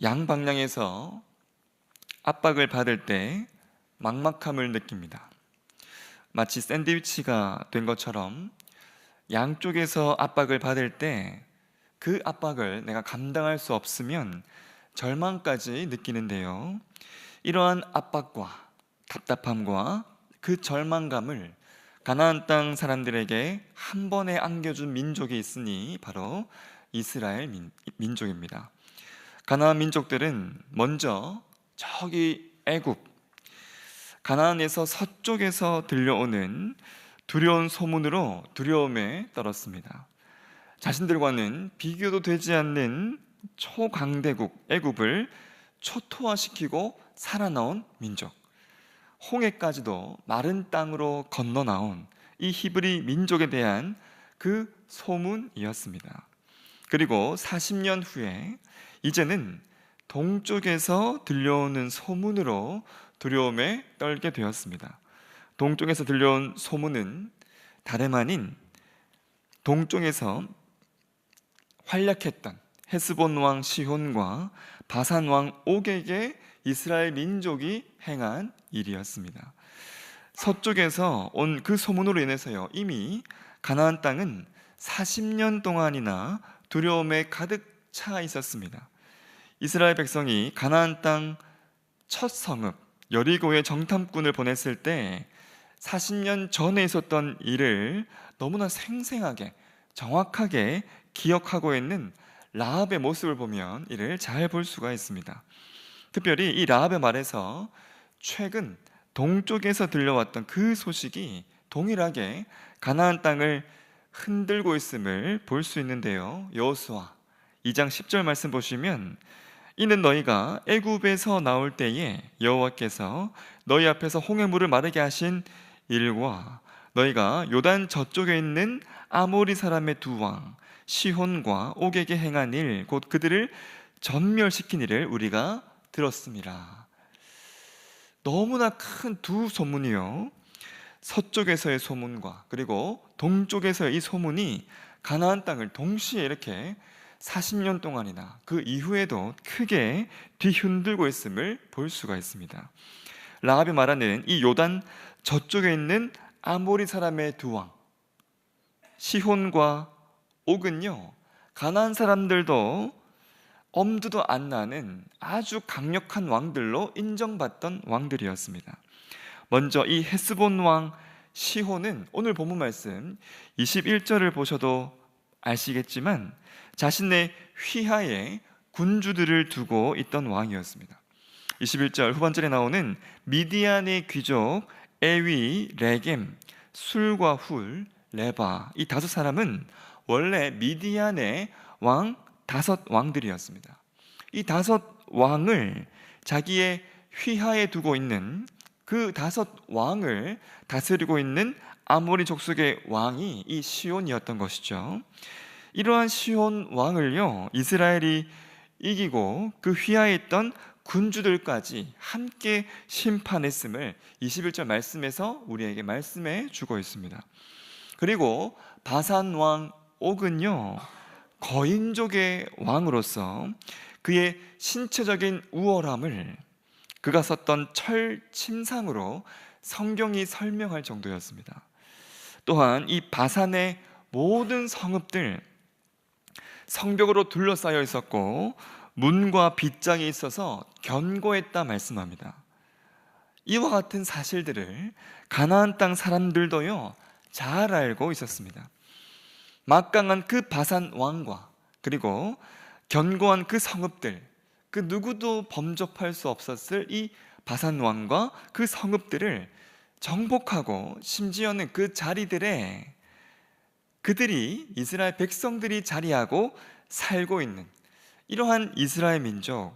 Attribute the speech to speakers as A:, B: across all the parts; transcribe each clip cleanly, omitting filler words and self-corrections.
A: 양방향에서 압박을 받을 때 막막함을 느낍니다. 마치 샌드위치가 된 것처럼 양쪽에서 압박을 받을 때 그 압박을 내가 감당할 수 없으면 절망까지 느끼는데요. 이러한 압박과 답답함과 그 절망감을 가나안 땅 사람들에게 한 번에 안겨준 민족이 있으니 바로 이스라엘 민족입니다. 가나안 민족들은 먼저 저기 애굽, 가나안에서 서쪽에서 들려오는 두려운 소문으로 두려움에 떨었습니다. 자신들과는 비교도 되지 않는 초강대국 애굽을 초토화시키고 살아나온 민족, 홍해까지도 마른 땅으로 건너 나온 이 히브리 민족에 대한 그 소문이었습니다. 그리고 40년 후에 이제는 동쪽에서 들려오는 소문으로 두려움에 떨게 되었습니다. 동쪽에서 들려온 소문은 다름 아닌 동쪽에서 활약했던 헤스본 왕 시혼과 바산 왕 옥에게 이스라엘 민족이 행한 일이었습니다. 서쪽에서 온 그 소문으로 인해서요, 이미 가나안 땅은 40년 동안이나 두려움에 가득 차 있었습니다. 이스라엘 백성이 가나안 땅 첫 성읍 여리고의 정탐꾼을 보냈을 때 40년 전에 있었던 일을 너무나 생생하게 정확하게 기억하고 있는 라합의 모습을 보면 이를 잘 볼 수가 있습니다. 특별히 이 라합의 말에서 최근 동쪽에서 들려왔던 그 소식이 동일하게 가나안 땅을 흔들고 있음을 볼 수 있는데요. 여호수아 2장 10절 말씀 보시면 이는 너희가 애굽에서 나올 때에 여호와께서 너희 앞에서 홍해물을 마르게 하신 일과 너희가 요단 저쪽에 있는 아모리 사람의 두 왕 시혼과 옥에게 행한 일 곧 그들을 전멸시킨 일을 우리가 들었습니다. 너무나 큰 두 소문이요, 서쪽에서의 소문과 그리고 동쪽에서의 이 소문이 가나안 땅을 동시에 이렇게 40년 동안이나 그 이후에도 크게 뒤흔들고 있음을 볼 수가 있습니다. 라합이 말하는 이 요단 저쪽에 있는 아모리 사람의 두 왕 시혼과 옥은요, 가나안 사람들도 엄두도 안 나는 아주 강력한 왕들로 인정받던 왕들이었습니다. 먼저 이 헤스본 왕 시혼은 오늘 본문 말씀 21절을 보셔도 아시겠지만 자신의 휘하에 군주들을 두고 있던 왕이었습니다. 21절 후반절에 나오는 미디안의 귀족 에위, 레겜, 술과 훌, 레바, 이 다섯 사람은 원래 미디안의 왕 다섯 왕들이었습니다. 이 다섯 왕을 자기의 휘하에 두고 있는 그 다섯 왕을 다스리고 있는 아모리 족속의 왕이 이 시온이었던 것이죠. 이러한 시온 왕을요, 이스라엘이 이기고 그 휘하에 있던 군주들까지 함께 심판했음을 21절 말씀에서 우리에게 말씀해 주고 있습니다. 그리고 바산 왕 옥은요, 거인족의 왕으로서 그의 신체적인 우월함을 그가 썼던 철 침상으로 성경이 설명할 정도였습니다. 또한 이 바산의 모든 성읍들 성벽으로 둘러싸여 있었고 문과 빗장이 있어서 견고했다 말씀합니다. 이와 같은 사실들을 가나안 땅 사람들도요 잘 알고 있었습니다. 막강한 그 바산 왕과 그리고 견고한 그 성읍들, 그 누구도 범접할 수 없었을 이 바산 왕과 그 성읍들을 정복하고 심지어는 그 자리들에 그들이 이스라엘 백성들이 자리하고 살고 있는 이러한 이스라엘 민족,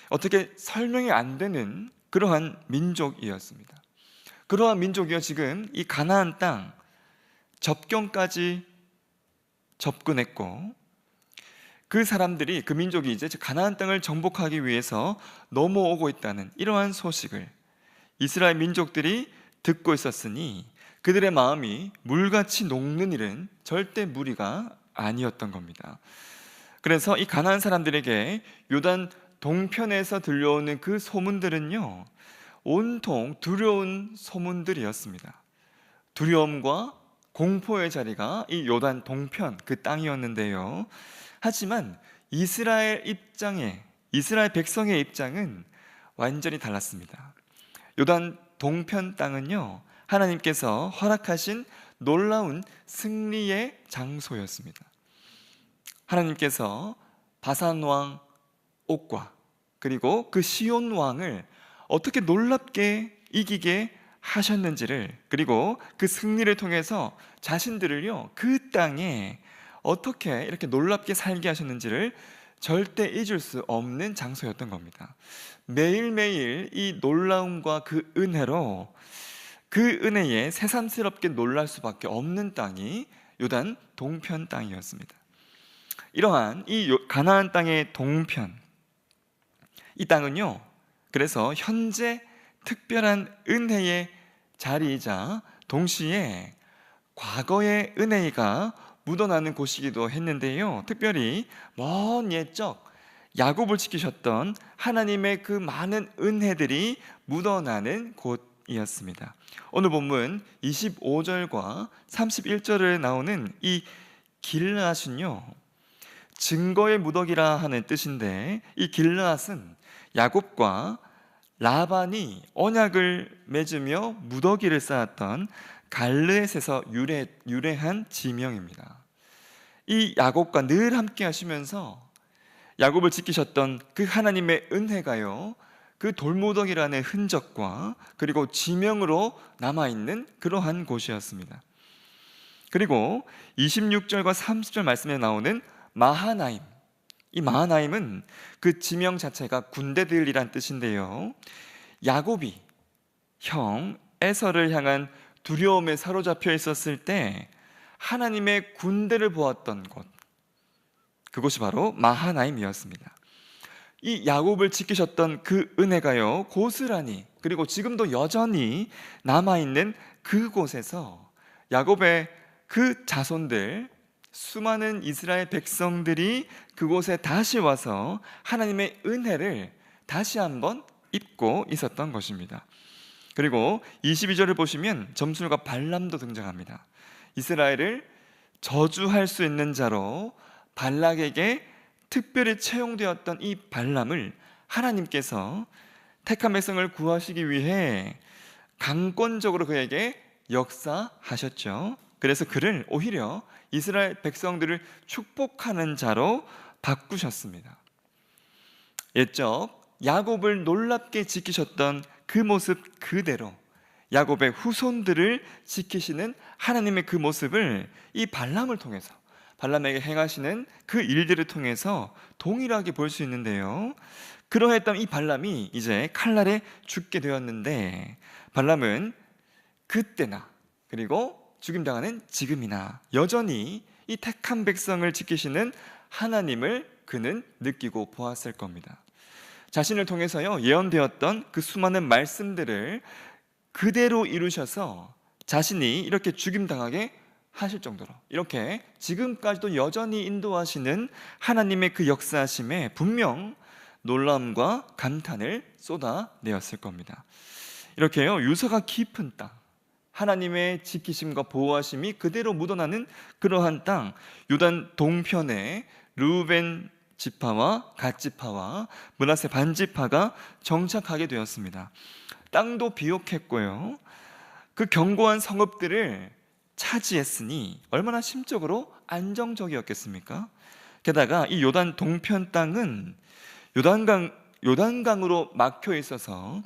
A: 어떻게 설명이 안 되는 그러한 민족이었습니다. 그러한 민족이요, 지금 이 가나안 땅 접경까지 접근했고 그 사람들이, 그 민족이 이제 가나안 땅을 정복하기 위해서 넘어오고 있다는 이러한 소식을 이스라엘 민족들이 듣고 있었으니 그들의 마음이 물같이 녹는 일은 절대 무리가 아니었던 겁니다. 그래서 이 가나안 사람들에게 요단 동편에서 들려오는 그 소문들은요, 온통 두려운 소문들이었습니다. 두려움과 공포의 자리가 이 요단 동편 그 땅이었는데요. 하지만 이스라엘 백성의 입장은 완전히 달랐습니다. 요단 동편 땅은요, 하나님께서 허락하신 놀라운 승리의 장소였습니다. 하나님께서 바산 왕 옥과 그리고 그 시온 왕을 어떻게 놀랍게 이기게 하셨는지를, 그리고 그 승리를 통해서 자신들을요 그 땅에 어떻게 이렇게 놀랍게 살게 하셨는지를 절대 잊을 수 없는 장소였던 겁니다. 매일매일 이 놀라움과 그 은혜로, 그 은혜에 새삼스럽게 놀랄 수밖에 없는 땅이 요단 동편 땅이었습니다. 이러한 이 가나안 땅의 동편, 이 땅은요, 그래서 현재 특별한 은혜의 자리이자 동시에 과거의 은혜가 묻어나는 곳이기도 했는데요. 특별히 먼 옛적 야곱을 지키셨던 하나님의 그 많은 은혜들이 묻어나는 곳이었습니다. 오늘 본문 25절과 31절에 나오는 이 길르앗은요, 증거의 무더기라 하는 뜻인데, 이 길르앗은 야곱과 라반이 언약을 맺으며 무더기를 쌓았던 갈르앗에서 유래한 지명입니다. 이 야곱과 늘 함께 하시면서 야곱을 지키셨던 그 하나님의 은혜가요, 그 돌무더기라는 흔적과 그리고 지명으로 남아있는 그러한 곳이었습니다. 그리고 26절과 30절 말씀에 나오는 마하나임, 이 마하나임은 그 지명 자체가 군대들이란 뜻인데요, 야곱이 형 에서를 향한 두려움에 사로잡혀 있었을 때 하나님의 군대를 보았던 곳, 그곳이 바로 마하나임이었습니다. 이 야곱을 지키셨던 그 은혜가요, 고스란히, 그리고 지금도 여전히 남아있는 그곳에서 야곱의 그 자손들, 수많은 이스라엘 백성들이 그곳에 다시 와서 하나님의 은혜를 다시 한번 입고 있었던 것입니다. 그리고 22절을 보시면 점술가 발람도 등장합니다. 이스라엘을 저주할 수 있는 자로 발락에게 특별히 채용되었던 이 발람을 하나님께서 택한 백성을 구하시기 위해 강권적으로 그에게 역사하셨죠. 그래서 그를 오히려 이스라엘 백성들을 축복하는 자로 바꾸셨습니다. 옛적 야곱을 놀랍게 지키셨던 그 모습 그대로 야곱의 후손들을 지키시는 하나님의 그 모습을 이 발람을 통해서, 발람에게 행하시는 그 일들을 통해서 동일하게 볼 수 있는데요, 그러했던 이 발람이 이제 칼날에 죽게 되었는데, 발람은 그때나 그리고 죽임당하는 지금이나 여전히 이 택한 백성을 지키시는 하나님을 그는 느끼고 보았을 겁니다. 자신을 통해서요 예언되었던 그 수많은 말씀들을 그대로 이루셔서 자신이 이렇게 죽임당하게 하실 정도로, 이렇게 지금까지도 여전히 인도하시는 하나님의 그 역사하심에 분명 놀라움과 감탄을 쏟아내었을 겁니다. 이렇게요 유서가 깊은 땅, 하나님의 지키심과 보호하심이 그대로 묻어나는 그러한 땅, 요단 동편에 르우벤 지파와 갓 지파와 므낫세 반 지파가 정착하게 되었습니다. 땅도 비옥했고요, 그 견고한 성읍들을 차지했으니 얼마나 심적으로 안정적이었겠습니까? 게다가 이 요단 동편 땅은 요단강으로 막혀 있어서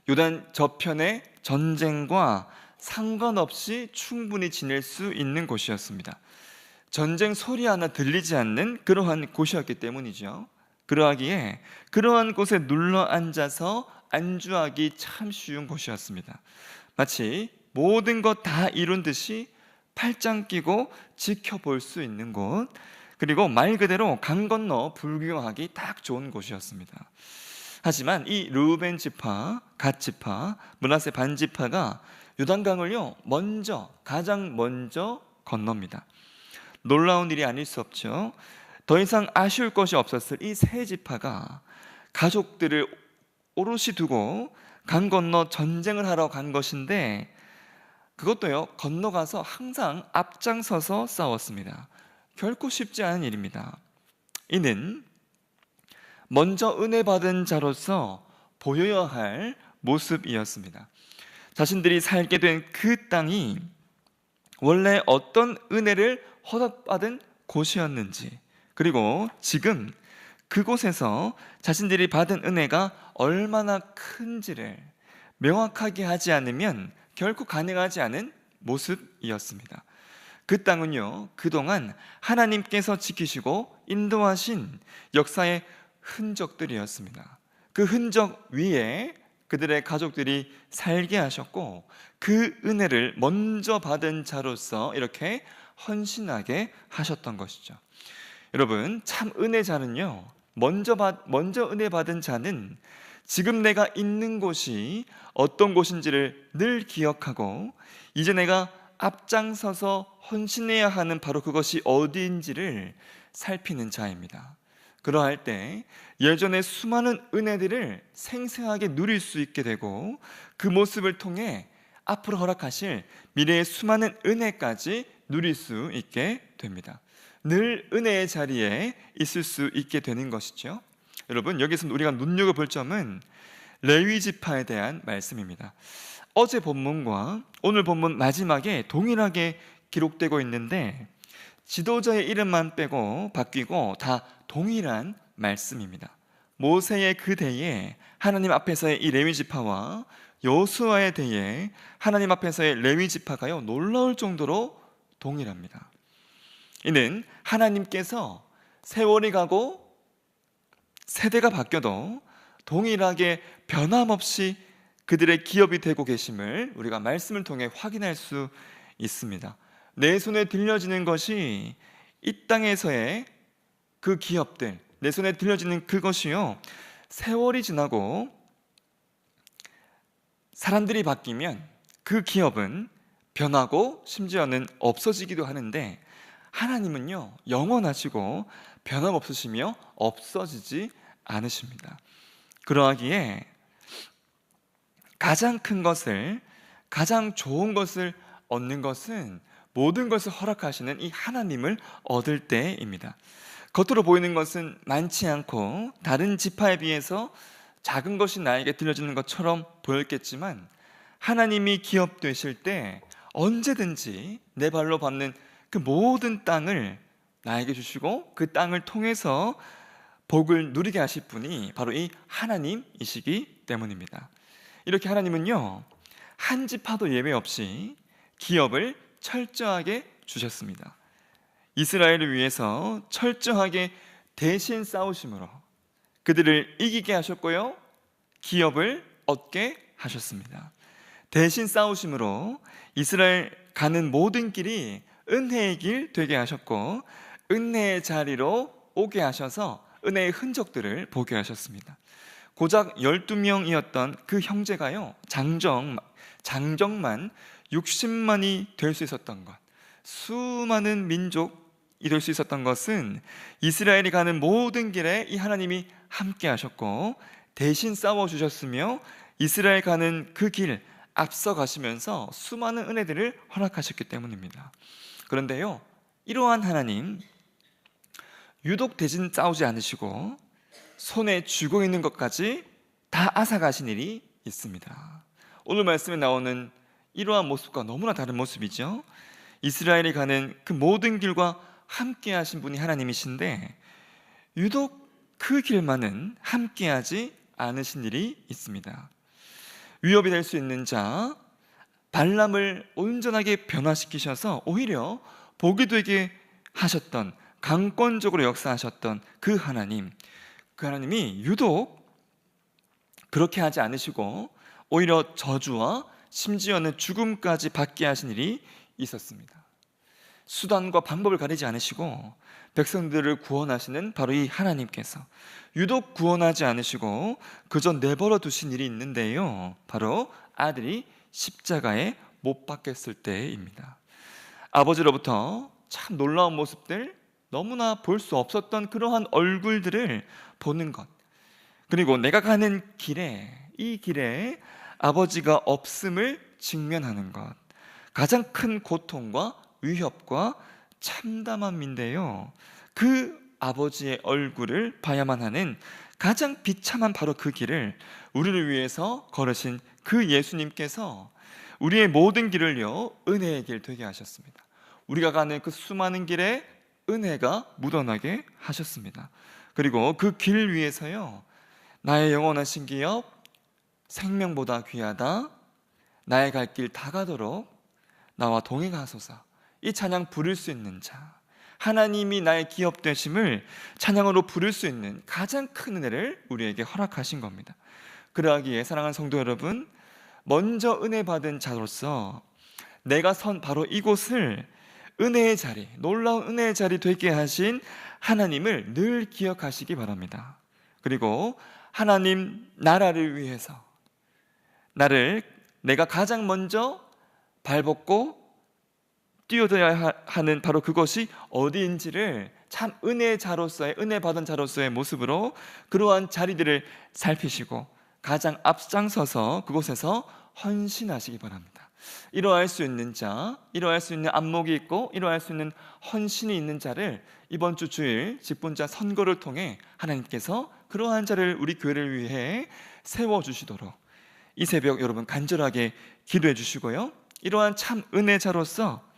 A: 요단 저편의 전쟁과 상관없이 충분히 지낼 수 있는 곳이었습니다. 전쟁 소리 하나 들리지 않는 그러한 곳이었기 때문이죠. 그러하기에 그러한 곳에 눌러 앉아서 안주하기 참 쉬운 곳이었습니다. 마치 모든 것 다 이룬 듯이 팔짱 끼고 지켜볼 수 있는 곳, 그리고 말 그대로 강 건너 불구경하기 딱 좋은 곳이었습니다. 하지만 이 르우벤 지파, 갓 지파, 므낫세 반 지파가 요단강을요 가장 먼저 건넙니다. 놀라운 일이 아닐 수 없죠. 더 이상 아쉬울 것이 없었을 이 세 지파가 가족들을 오롯이 두고 강 건너 전쟁을 하러 간 것인데, 그것도요, 건너가서 항상 앞장서서 싸웠습니다. 결코 쉽지 않은 일입니다. 이는 먼저 은혜 받은 자로서 보여야 할 모습이었습니다. 자신들이 살게 된 그 땅이 원래 어떤 은혜를 허락받은 곳이었는지, 그리고 지금 그곳에서 자신들이 받은 은혜가 얼마나 큰지를 명확하게 하지 않으면 결코 가능하지 않은 모습이었습니다. 그 땅은요, 그동안 하나님께서 지키시고 인도하신 역사의 흔적들이었습니다. 그 흔적 위에 그들의 가족들이 살게 하셨고, 그 은혜를 먼저 받은 자로서 이렇게 헌신하게 하셨던 것이죠. 여러분, 참 은혜자는요, 먼저 은혜 받은 자는 지금 내가 있는 곳이 어떤 곳인지를 늘 기억하고, 이제 내가 앞장서서 헌신해야 하는 바로 그것이 어디인지를 살피는 자입니다. 그러할 때 예전의 수많은 은혜들을 생생하게 누릴 수 있게 되고, 그 모습을 통해 앞으로 허락하실 미래의 수많은 은혜까지 누릴 수 있게 됩니다. 늘 은혜의 자리에 있을 수 있게 되는 것이죠. 여러분, 여기서 우리가 눈여겨볼 점은 레위 지파에 대한 말씀입니다. 어제 본문과 오늘 본문 마지막에 동일하게 기록되고 있는데, 지도자의 이름만 빼고 바뀌고 다 동일한 말씀입니다. 모세의 그 대에 하나님 앞에서의 이 레위 지파와 여호수아의 대에 하나님 앞에서의 레위 지파가요, 놀라울 정도로 동일합니다. 이는 하나님께서 세월이 가고 세대가 바뀌어도 동일하게 변함없이 그들의 기업이 되고 계심을 우리가 말씀을 통해 확인할 수 있습니다. 내 손에 들려지는 것이 이 땅에서의 그 기업들, 내 손에 들려지는 그것이요, 세월이 지나고 사람들이 바뀌면 그 기업은 변하고 심지어는 없어지기도 하는데, 하나님은요, 영원하시고 변함없으시며 없어지지 않으십니다. 그러하기에 가장 큰 것을, 가장 좋은 것을 얻는 것은 모든 것을 허락하시는 이 하나님을 얻을 때입니다. 겉으로 보이는 것은 많지 않고 다른 지파에 비해서 작은 것이 나에게 들려지는 것처럼 보였겠지만, 하나님이 기업 되실 때 언제든지 내 발로 밟는 그 모든 땅을 나에게 주시고, 그 땅을 통해서 복을 누리게 하실 분이 바로 이 하나님이시기 때문입니다. 이렇게 하나님은요, 한 지파도 예외 없이 기업을 철저하게 주셨습니다. 이스라엘을 위해서 철저하게 대신 싸우심으로 그들을 이기게 하셨고요, 기업을 얻게 하셨습니다. 대신 싸우심으로 이스라엘 가는 모든 길이 은혜의 길 되게 하셨고, 은혜의 자리로 오게 하셔서 은혜의 흔적들을 보게 하셨습니다. 고작 12명이었던 그 형제가요, 장정만 60만이 될 수 있었던 것, 수많은 민족이 될 수 있었던 것은 이스라엘이 가는 모든 길에 이 하나님이 함께 하셨고 대신 싸워주셨으며, 이스라엘 가는 그 길 앞서 가시면서 수많은 은혜들을 허락하셨기 때문입니다. 그런데요, 이러한 하나님, 유독 대신 싸우지 않으시고 손에 쥐고 있는 것까지 다 앗아가신 일이 있습니다. 오늘 말씀에 나오는 이러한 모습과 너무나 다른 모습이죠. 이스라엘이 가는 그 모든 길과 함께 하신 분이 하나님이신데, 유독 그 길만은 함께하지 않으신 일이 있습니다. 위협이 될 수 있는 자 발람을 온전하게 변화시키셔서 오히려 복이 되게 하셨던, 강권적으로 역사하셨던 그 하나님이 유독 그렇게 하지 않으시고 오히려 저주와 심지어는 죽음까지 받게 하신 일이 있었습니다. 수단과 방법을 가리지 않으시고 백성들을 구원하시는 바로 이 하나님께서 유독 구원하지 않으시고 그저 내버려 두신 일이 있는데요, 바로 아들이 십자가에 못 박혔을 때입니다. 아버지로부터 참 놀라운 모습들, 너무나 볼 수 없었던 그러한 얼굴들을 보는 것, 그리고 내가 가는 길에, 이 길에 아버지가 없음을 직면하는 것, 가장 큰 고통과 위협과 참담함인데요. 그 아버지의 얼굴을 봐야만 하는 가장 비참한 바로 그 길을 우리를 위해서 걸으신 그 예수님께서 우리의 모든 길을요, 은혜의 길 되게 하셨습니다. 우리가 가는 그 수많은 길에 은혜가 묻어나게 하셨습니다. 그리고 그 길 위에서요, 나의 영원하신 기업, 생명보다 귀하다, 나의 갈 길 다 가도록 나와 동행하소서, 이 찬양 부를 수 있는 자, 하나님이 나의 기업 되심을 찬양으로 부를 수 있는 가장 큰 은혜를 우리에게 허락하신 겁니다. 그러하기에 사랑하는 성도 여러분, 먼저 은혜 받은 자로서 내가 선 바로 이곳을 은혜의 자리, 놀라운 은혜의 자리 되게 하신 하나님을 늘 기억하시기 바랍니다. 그리고 하나님 나라를 위해서 내가 가장 먼저 발벗고 뛰어들어야 하는 바로 그것이 어디인지를 참 은혜의 자로서의, 은혜 받은 자로서의 모습으로 그러한 자리들을 살피시고 가장 앞장서서 그곳에서 헌신하시기 바랍니다. 이러할 수 있는 자, 이러할 수 있는 안목이 있고 이러할 수 있는 헌신이 있는 자를 이번 주 주일 직분자 선거를 통해 하나님께서 그러한 자를 우리 교회를 위해 세워주시도록 이 새벽 여러분 간절하게 기도해 주시고요, 이러한 참 은혜자로서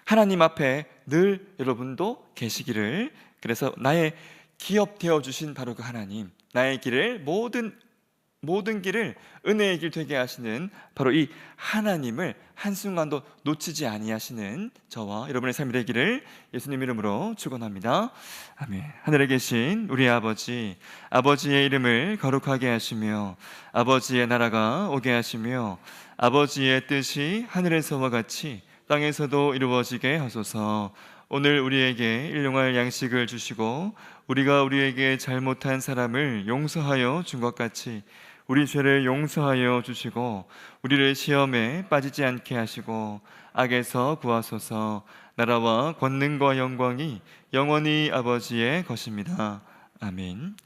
A: 하나님 앞에 늘 여러분도 계시기를, 그래서 나의 기업 되어주신 바로 그 하나님, 나의 길을 모든 길을 은혜의 길 되게 하시는 바로 이 하나님을 한순간도 놓치지 아니하시는 저와 여러분의 삶이 되기를 예수님 이름으로 축원합니다. 아멘. 하늘에 계신 우리 아버지, 아버지의 이름을 거룩하게 하시며 아버지의 나라가 오게 하시며 아버지의 뜻이 하늘에서와 같이 땅에서도 이루어지게 하소서. 오늘 우리에게 일용할 양식을 주시고 우리가 우리에게 잘못한 사람을 용서하여 준 것 같이 우리 죄를 용서하여 주시고 우리를 시험에 빠지지 않게 하시고 악에서 구하소서. 나라와 권능과 영광이 영원히 아버지의 것입니다. 아멘.